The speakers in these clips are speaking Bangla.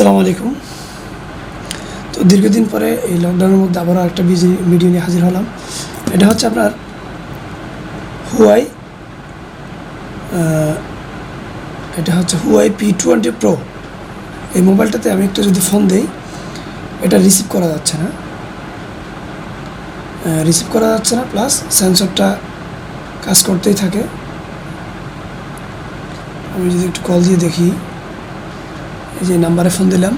আসসালামু আলাইকুম। তো দীর্ঘদিন পরে এই লকডাউনের মধ্যে আবারও একটা ভিডিও নিয়ে হাজির হলাম। এটা হচ্ছে আপনার হুয়াই P20 Pro। এই মোবাইলটাতে আমি একটা যদি ফোন দিই, এটা রিসিভ করা যাচ্ছে না, প্লাস সেন্সরটা কাজ করতেই থাকে। আমি যদি একটু কল দিয়ে দেখি, এই যে নাম্বারে ফোন দিলাম,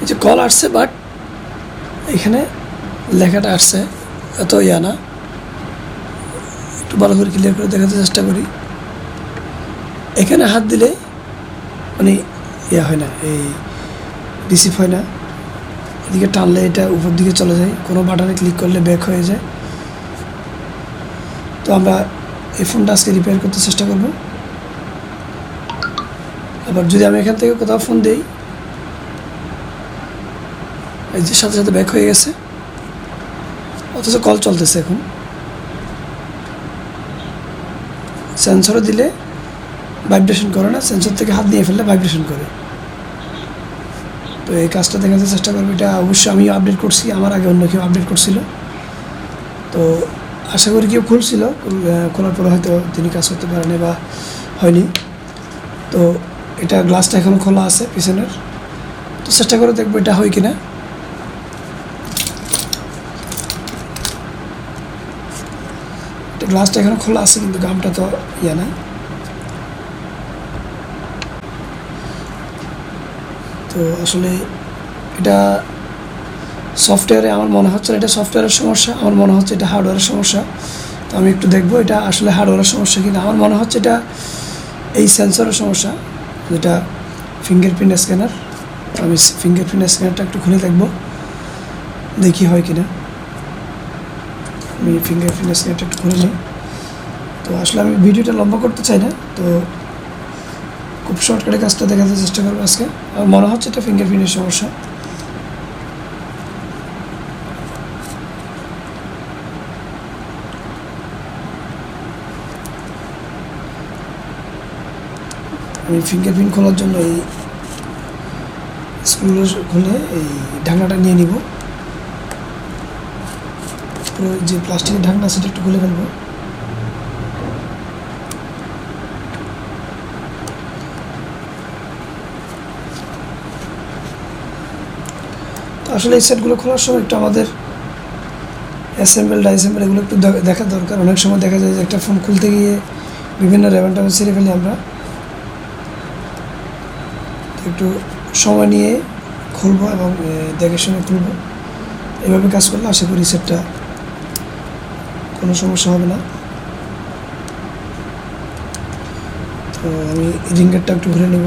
এই যে কল আসছে, বাট এখানে লেখাটা আসছে এত না। একটু ভালো করে ক্লিয়ার করে দেখাতে চেষ্টা করি। এখানে হাত দিলে মানে হয় না, এই রিসিভ হয় না। এদিকে টানলে এটা উপর দিকে চলে যায়, কোনো বাটনে ক্লিক করলে ব্যাক হয়ে যায়। তো আমরা এই ফোনটা আজকে রিপেয়ার করতে চেষ্টা করব। আবার যদি আমি এখান থেকে কোথাও ফোন দিই, এই যে সাথে সাথে ব্যাক হয়ে গেছে, অথচ কল চলতেছে। এখন সেন্সরে দিলে ভাইব্রেশন করে না, সেন্সর থেকে হাত দিয়ে ফেললে ভাইব্রেশন করে। তো এই কাজটা দেখাতে চেষ্টা করবো। এটা অবশ্যই আমি আপডেট করছি, আমার আগে অন্য কেউ আপডেট করছিল। তো আশা করি কেউ খুলছিল, খোলার পরে হয়তো তিনি কাজ করতে পারেনি বা হয়নি। তো এটা গ্লাসটা এখনও খোলা আছে পিছনের। তো চেষ্টা করে দেখবো এটা হয় কিনা। এটা গ্লাসটা এখনও খোলা আছে, কিন্তু গামটা তো নাই। তো আসলে এটা সফটওয়্যারে আমার মনে হচ্ছে না এটা সফটওয়্যারের সমস্যা, আমার মনে হচ্ছে এটা হার্ডওয়্যারের সমস্যা। তো আমি একটু দেখবো এটা আসলে হার্ডওয়্যারের সমস্যা কিনা। আমার মনে হচ্ছে এটা এই সেন্সরের সমস্যা, যেটা ফিঙ্গারপ্রিন্ট স্ক্যানার। আমি ফিঙ্গারপ্রিন্ট স্ক্যানারটা একটু খুলে দেখবো, দেখি হয় কিনা। আমি ফিঙ্গারপ্রিন্ট স্ক্যানারটা একটু খুলে নিই। তো আসলে আমি ভিডিওটা লম্বা করতে চাই না, তো খুব শর্টকাটে কাজটা দেখাতে চেষ্টা করবো আজকে। আমার মনে হচ্ছে এটা ফিঙ্গারপ্রিন্টের সমস্যা। আমি ফিঙ্গারপ্রিন্ট খোলার জন্য এই স্ক্রুগুলো খুলে এই ঢাকনাটা নিয়ে নিব। পুরো যে প্লাস্টিকের ঢাকনা সেটা একটু খুলে ফেলবো। তো আসলে এই সেটগুলো খোলার সময় একটু আমাদের অ্যাসেম্বল ডাইসেম্বল এগুলো একটু দেখা দরকার। অনেক সময় দেখা যায় যে একটা ফোন খুলতে গিয়ে বিভিন্ন র্যাবেনটা ছেড়ে ফেলি আমরা। একটু সময় নিয়ে খুলবো এবং দেখে শুনে খুলবো। এভাবে কাজ করলে আশা করি সেটটা কোনো সমস্যা হবে না। তো আমি রিঙ্গারটা একটু ঘুরে নেব।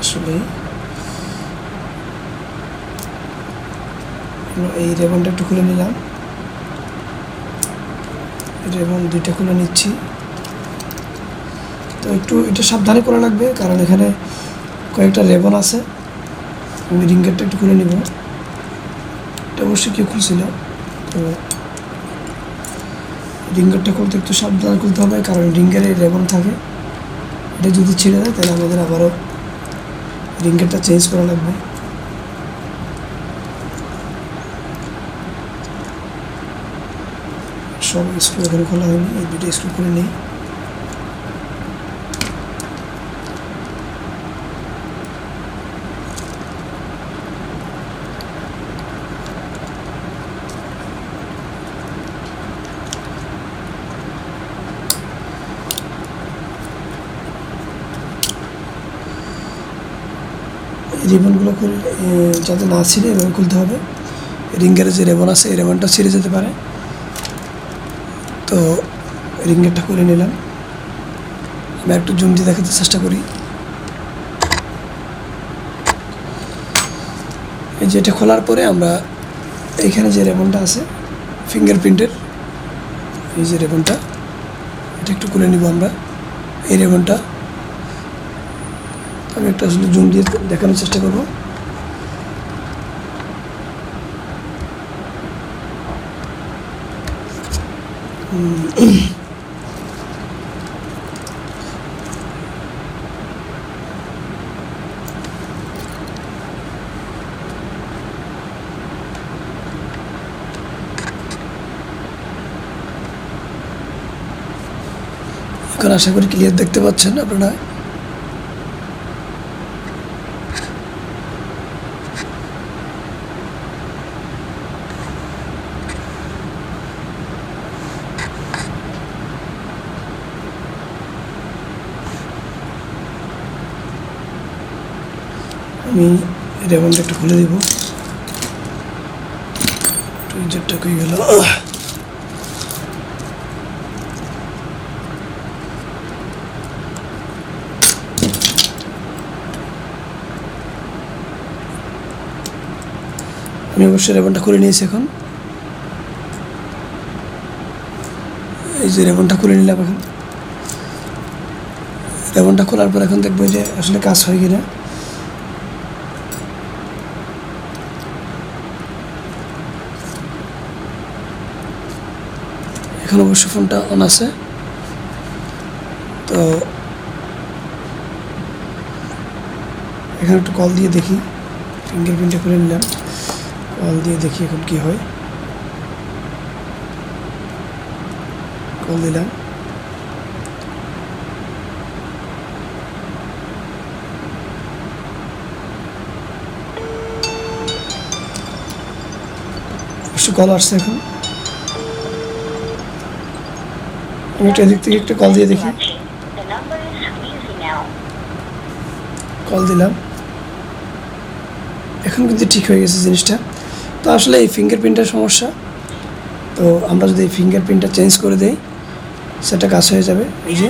আসলে এই রেবনটা একটু খুলে নিলাম, রেবন দুইটা খুলে নিচ্ছি। তো একটু এটা সাবধানে করা লাগবে, কারণ এখানে কয়েকটা রেবন আছে। আমি রিঙ্গারটা একটু খুলে নিব। এটা অবশ্যই কেউ খুলছিল। তো রিঙ্গারটা খুলতে একটু সাবধানে খুলতে হবে, কারণ রিঙ্গারে রেবন থাকে। এটা যদি ছিঁড়ে যায় তাহলে আমাদের আবারও রিঙ্গারটা চেঞ্জ করা লাগবে। সব স্ক্রু এখানে খোলা হয়নি, এই দুটো স্ক্রু খুলে নেই। রিবনগুলো খুলে যাতে না ছিঁড়ে এভাবে খুলতে হবে। রিঙ্গের যে রেবন আছে এই রেবনটা ছিঁড়ে যেতে পারে। তো রিঙ্গেরটা খুলে নিলাম। আমি একটু জুম দিয়ে দেখাতে চেষ্টা করি। এই যেটা খোলার পরে আমরা এইখানে যে রেবনটা আছে ফিঙ্গারপ্রিন্টের, এই যে রেবনটা, এটা একটু খুলে নিব আমরা। এই রেবনটা আমি একটা আসলে জুম দিয়ে দেখানোর চেষ্টা করব। এখন আশা করি ক্লিয়ার দেখতে পাচ্ছেন আপনারা। আমি রেবনটা একটু খুলে দিব। টুইজারটা কই গেল? আমি অবশ্যই রেবনটা খুলে নিয়েছি। এখন এই যে রেবনটা খুলে নিলাম। এখন রেবনটা খোলার পর এখন দেখবো যে আসলে কাজ হয় কিনা। এখন অবশ্য ফোনটা অন আছে। তো এখানে একটু কল দিয়ে দেখি। ফিঙ্গারপ্রিন্টটা খুলে নিলাম, কল দিয়ে দেখি এখন কি হয়। কল দিলাম, অবশ্য কল আসছে। এখন আমি একটু এদিক থেকে একটু কল দিয়ে দেখি। কল দিলাম, এখন কিন্তু ঠিক হয়ে গেছে জিনিসটা। তো আসলে এই ফিঙ্গারপ্রিন্টের সমস্যা। তো আমরা যদি এই ফিঙ্গারপ্রিন্টটা চেঞ্জ করে দেই সেটা কাজ হয়ে যাবে। এই যে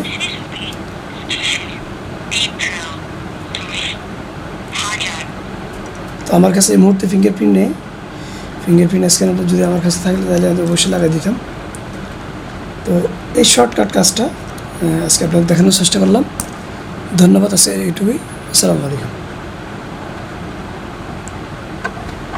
তো আমার কাছে এই মুহূর্তে ফিঙ্গারপ্রিন্ট নেই। ফিঙ্গারপ্রিন্ট স্ক্যানারটা যদি আমার কাছে থাকলে তাহলে আমি অবশ্যই লাগিয়ে দিতাম। তো এই শর্টকাট কাজটা আজকে আপনাদের দেখানোর চেষ্টা করলাম। ধন্যবাদ। আছে এইটুকুই। আসসালামু আলাইকুম।